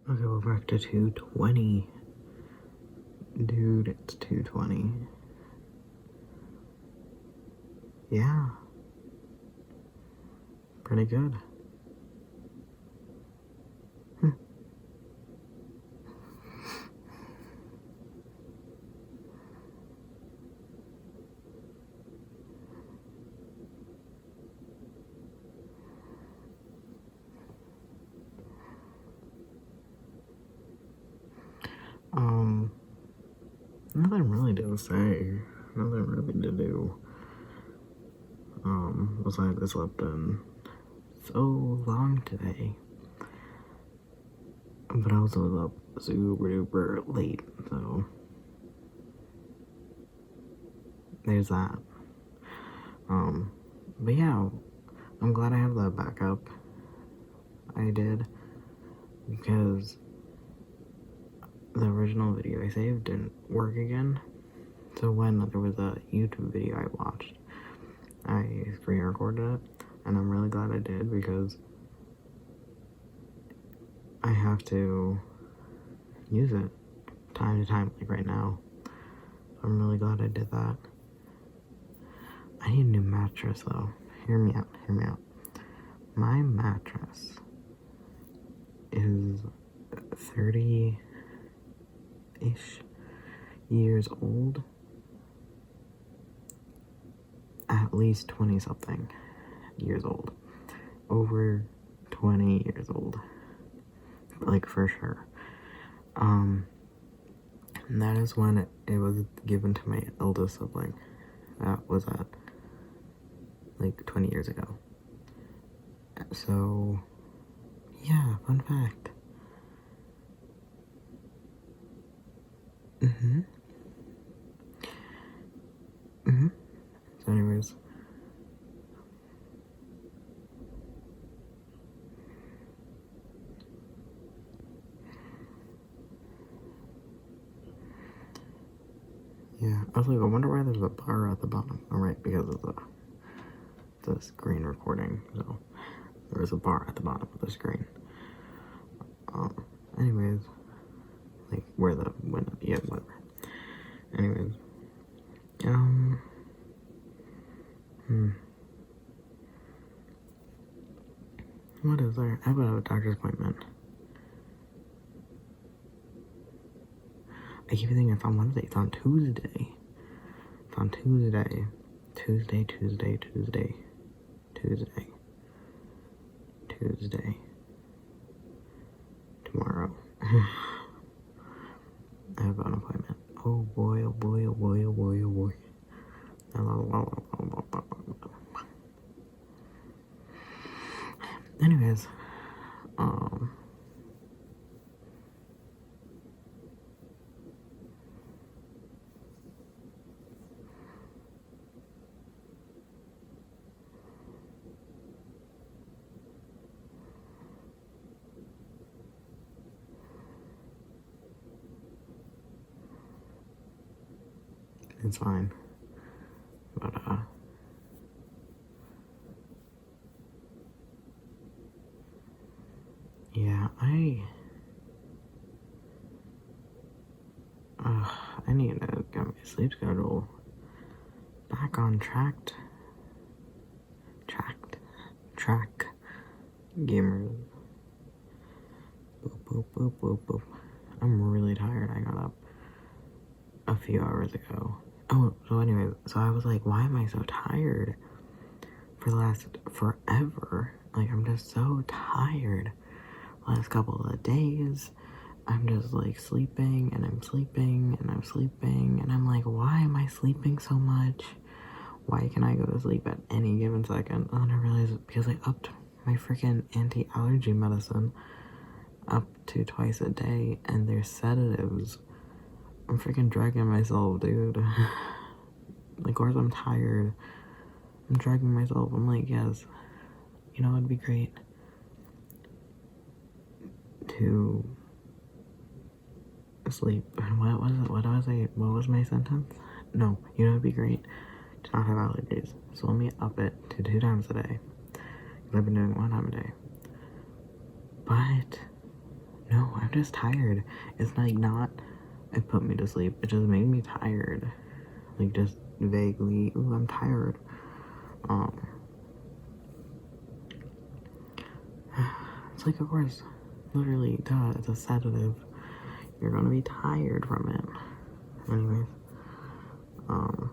Okay, we're back to 220. Dude, it's 220. Yeah. Pretty good. Nothing really to say. Nothing really to do. Besides I slept in so long today. But I also was up super duper late, so there's that. But yeah, I'm glad I have that backup. I did, because the original video I saved didn't work again. So when there was a YouTube video I watched, I screen recorded it, and I'm really glad I did, because I have to use it time to time, like right now. I'm really glad I did that. I need a new mattress though. Hear me out, hear me out. My mattress is 30-ish years old. At least 20 something years old. Over 20 years old. Like for sure. And that is when it was given to my eldest sibling. That was at like 20 years ago. So yeah, fun fact. So anyways, yeah, I was like, I wonder why there's a bar at the bottom. All right, because of the screen recording. So there was a bar at the bottom of the screen. Anyways, like where the when yeah, whatever. Anyways, what is there? I have a doctor's appointment. I keep thinking it's on Wednesday. It's on Tuesday. It's on Tuesday. Tuesday. Tomorrow. I have an appointment. Oh boy, oh boy, oh boy, oh boy, oh boy. Anyways, it's fine. But, yeah, I need to get my sleep schedule back on track. Gamers. Boop, boop, boop, boop, boop. I'm really tired. I got up a few hours ago. Oh, so anyways, so I was like, why am I so tired? For the last forever. Like, I'm just so tired. Last couple of days, I'm just like sleeping, and I'm sleeping, and I'm sleeping, and I'm like, why am I sleeping so much? Why can I go to sleep at any given second? And then I realized it's because I upped my freaking anti-allergy medicine up to twice a day, and they're sedatives. I'm freaking dragging myself, dude. Like, of course I'm tired. I'm dragging myself. I'm like, yes, you know, it'd be great to sleep. What was it? What was I? What was my sentence? No, you know, it'd be great to not have allergies. So let me up it to 2 times a day. Because I've been doing 1 time a day. But No, I'm just tired. It's like not, it put me to sleep. It just made me tired. Like just vaguely, ooh, I'm tired. Um, it's like, of course, literally, duh, it's a sedative. You're gonna be tired from it. Anyways, um,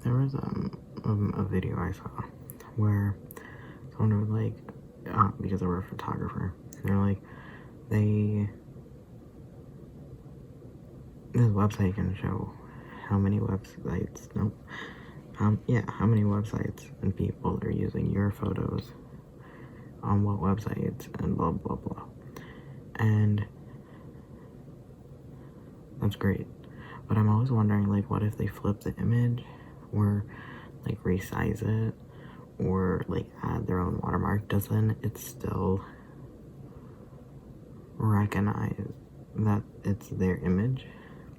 there was a video I saw where someone was like, because they were a photographer, they're like, this website can show how many websites, nope, yeah, how many websites and people are using your photos on what websites and blah blah blah. And that's great. But I'm always wondering, like, what if they flip the image or like resize it or like add their own watermark? Doesn't it still recognize that it's their image?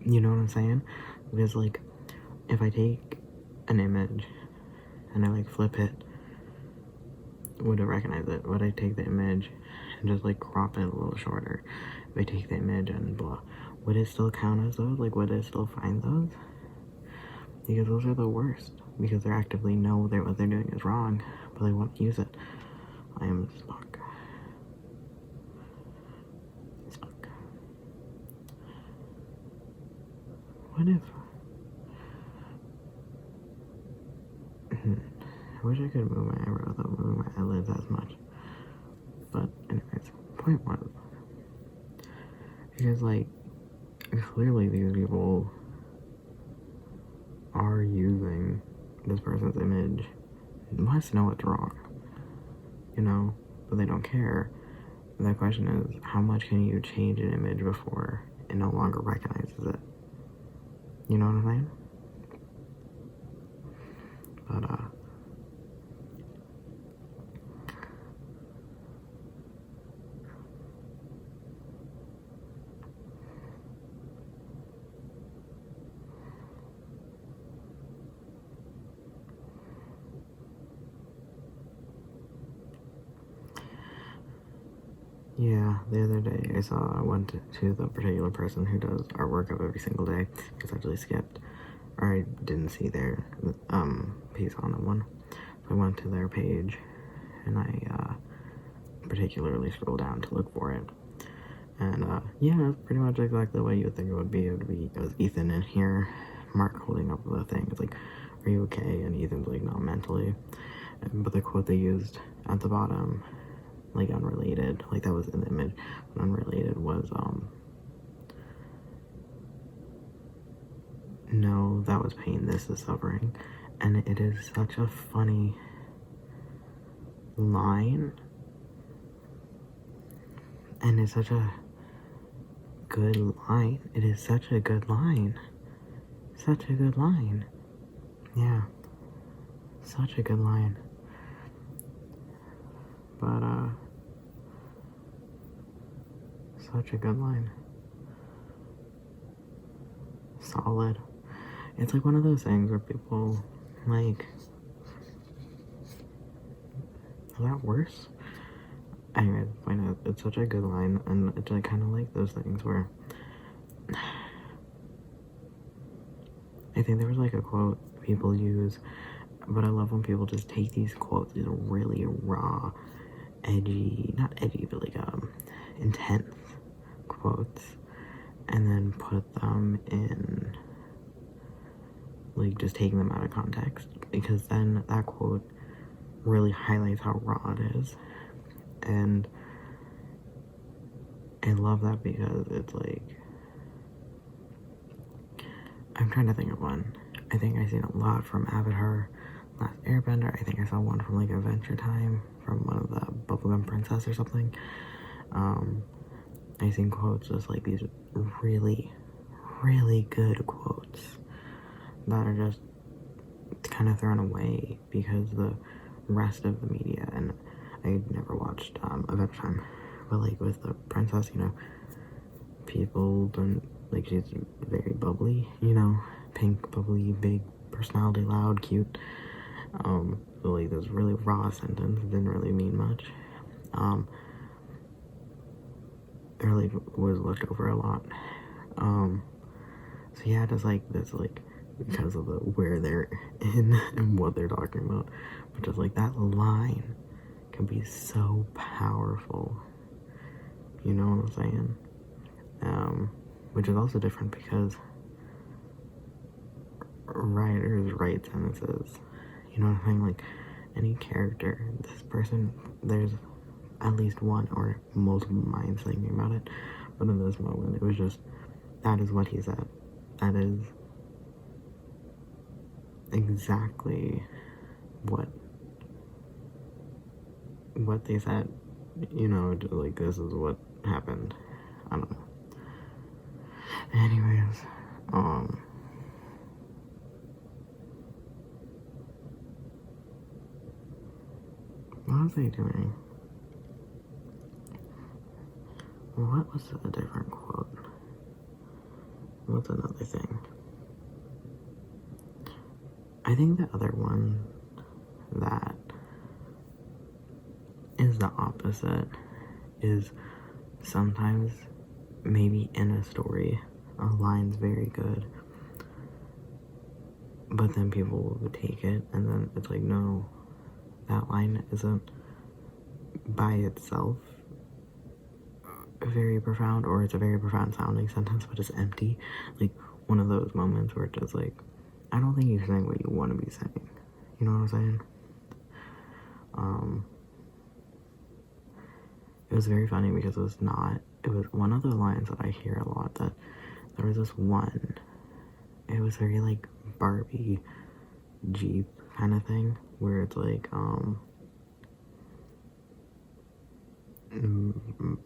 You know what I'm saying? Because like if I take an image and I like flip it, would it recognize it? Would I take the image and just like crop it a little shorter? If I take the image and blah, would it still count as those? Like, would it still find those? Because those are the worst. Because they actively know that what they're doing is wrong, but they won't use it. I am stuck. Stuck. What if? I wish I could move my eyebrows without moving my eyelids as much. But anyways, point was, because like, clearly these people are using this person's image, must know it's wrong, you know, but they don't care. And the question is, how much can you change an image before it no longer recognizes it? You know what I'm saying? But yeah, the other day I went to the particular person who does artwork of every single day, because I actually skipped, or I didn't see their piece on the one. So I went to their page, and I particularly scrolled down to look for it. And yeah, it's pretty much exactly the way you would think it would be. It was Ethan in here, Mark holding up the thing. It's like, are you okay? And Ethan's like, not mentally. But the quote they used at the bottom, like unrelated, like that was in the image, but unrelated was, no, that was pain, this is suffering. And it is such a funny line. And it's such a good line. It is such a good line. Such a good line. Yeah. Such a good line. But, such a good line. Solid. It's like one of those things where people, like, is that worse? Anyway, the point is, it's such a good line, and it's like kind of like those things where I think there was like a quote people use, but I love when people just take these quotes, these really raw, edgy, not edgy, but like intense quotes, and then put them in like just taking them out of context, because then that quote really highlights how raw it is. And I love that because it's like, I'm trying to think of one. I think I've seen a lot from Avatar Last Airbender. I think I saw one from like Adventure Time from one of the Bubblegum Princess or something. I've seen quotes just like these really, really good quotes that are just kind of thrown away because the rest of the media, and I never watched Adventure Time, but like with the princess, you know, people don't, like, she's very bubbly, you know, pink, bubbly, big personality, loud, cute. So like this really raw sentence didn't really mean much. It really was looked over a lot. So yeah, just like this, like, because of the where they're in and what they're talking about, but just like that line can be so powerful. You know what I'm saying? Which is also different because writers write sentences. You know what I'm saying? Like any character, this person, there's at least one or multiple minds thinking about it. But in this moment, it was just, that is what he said. That is exactly what they said. You know, like this is what happened. I don't know. Anyways, what was I doing? What was a different quote? What's another thing? I think the other one that is the opposite is sometimes maybe in a story a line's very good, but then people will take it and then it's like, no, that line isn't by itself very profound, or it's a very profound sounding sentence but it's empty. Like one of those moments where it's just like, I don't think you're saying what you want to be saying. You know what I'm saying? It was very funny because it was one of the lines that I hear a lot, that there was this one, it was very like Barbie Jeep kind of thing, where it's like,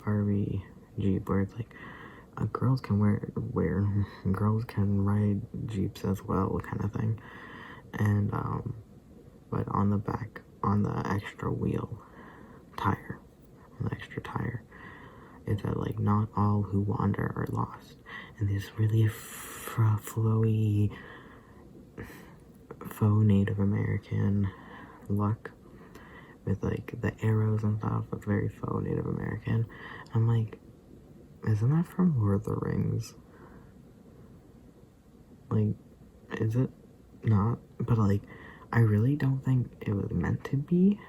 Barbie Jeep, where it's like, girls can girls can ride Jeeps as well, kind of thing. And but on the back, on the extra wheel tire, on the extra tire, it said like, not all who wander are lost. And this really flowy faux Native American look with like the arrows and stuff. It's very faux Native American. I'm like, isn't that from Lord of the Rings? Like, is it not? But like, I really don't think it was meant to be.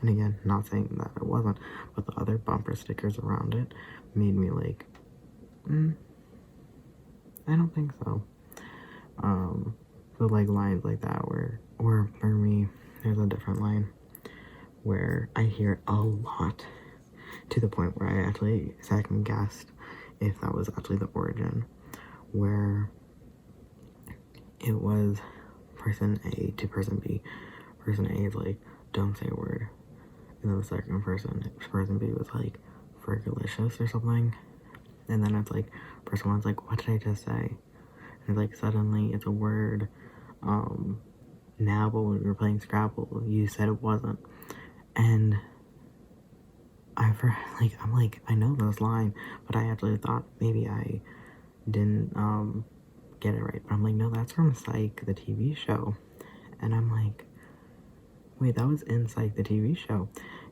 And again, not saying that it wasn't, but the other bumper stickers around it made me like, I don't think so. So like lines like that or for me, there's a different line where I hear it a lot, to the point where I actually second guessed if that was actually the origin, where it was person A to person B. Person A is like, don't say a word. And then the second person B was like, fergalicious or something. And then it's like, person one's like, what did I just say? And it's like, suddenly it's a word. Now, but when we were playing Scrabble, you said it wasn't. And I'm like, I know this line, but I actually thought maybe I didn't get it right. But I'm like, no, that's from Psych, the TV show. And I'm like, wait, that was in Psych, the TV show.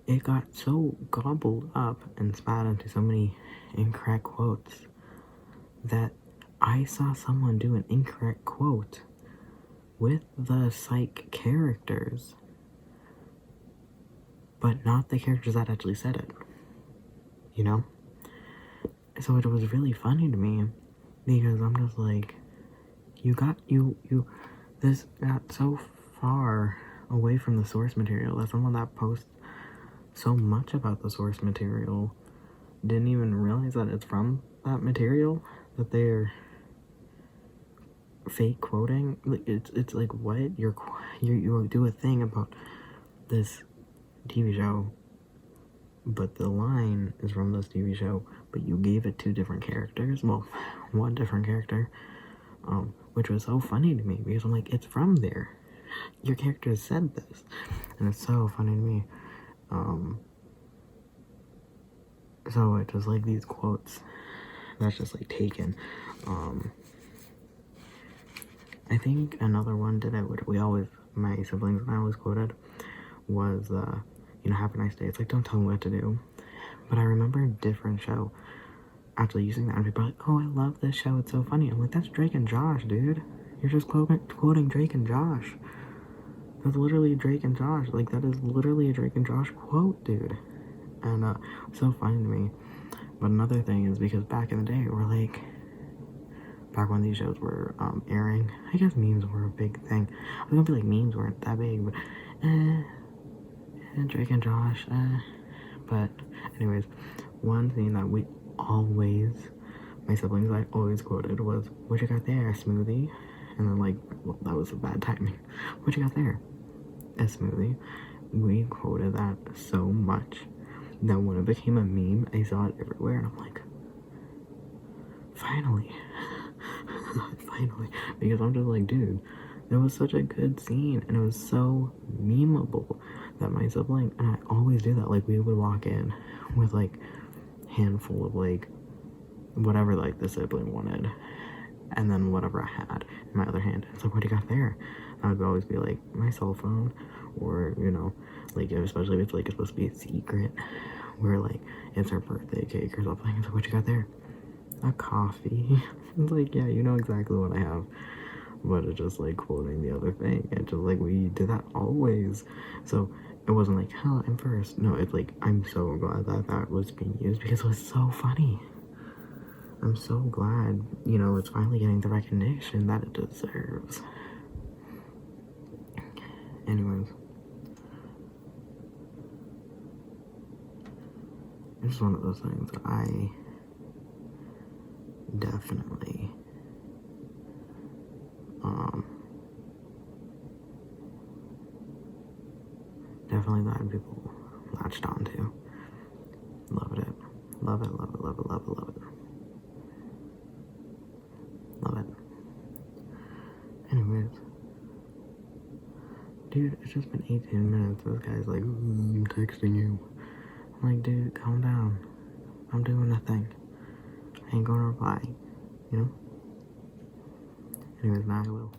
It got so gobbled up and spat into so many incorrect quotes that I saw someone do an incorrect quote with the Psych characters, but not the characters that actually said it, you know? So it was really funny to me, because I'm just like, you this got so far away from the source material that someone that posts so much about the source material didn't even realize that it's from that material that they're fake quoting. Like, it's like, what? You do a thing about this TV show, but the line is from this TV show, but you gave it two different characters. Well, one different character, which was so funny to me because I'm like, it's from there. Your character said this, and it's so funny to me. So it just like these quotes that's just like taken. I think another one that my siblings and I always quoted was, have a nice day. It's like, don't tell me what to do. But I remember a different show actually using that, and people are like, oh, I love this show, it's so funny. I'm like, that's Drake and Josh, dude. You're just quoting Drake and Josh. That's literally Drake and Josh. Like, that is literally a Drake and Josh quote, dude. And it's so funny to me. But another thing is because back in the day, back when these shows were airing, I guess memes were a big thing. I was gonna be like, memes weren't that big, but Drake and Josh, But anyways, one thing that my siblings always quoted was, what you got there, a smoothie? And then like, well, that was a bad timing. What you got there? A smoothie. We quoted that so much that when it became a meme, I saw it everywhere, and I'm like, finally. Finally. Because I'm just like, dude, it was such a good scene, and it was so memeable that my sibling, and I always do that, like, we would walk in with, like, handful of, like, whatever, like, the sibling wanted, and then whatever I had in my other hand. It's like, what do you got there? And I would always be like, my cell phone, or, like, especially if it's, like, it's supposed to be a secret, where, like, it's her birthday cake or something. It's like, what you got there? A coffee. It's like, yeah, you know exactly what I have. But it's just like quoting the other thing. And just like, we did that always. So it wasn't like, hell, I'm first. No, it's like, I'm so glad that was being used because it was so funny. I'm so glad, it's finally getting the recognition that it deserves. Anyways. It's one of those things that I definitely glad people latched onto. Loved it. Love it, love it, love it, love it, love it. Love it. Anyways. Dude, it's just been 18 minutes. This guy's like, I'm texting you. I'm like, dude, calm down. I'm doing nothing. I ain't gonna reply. Anyways, now I will.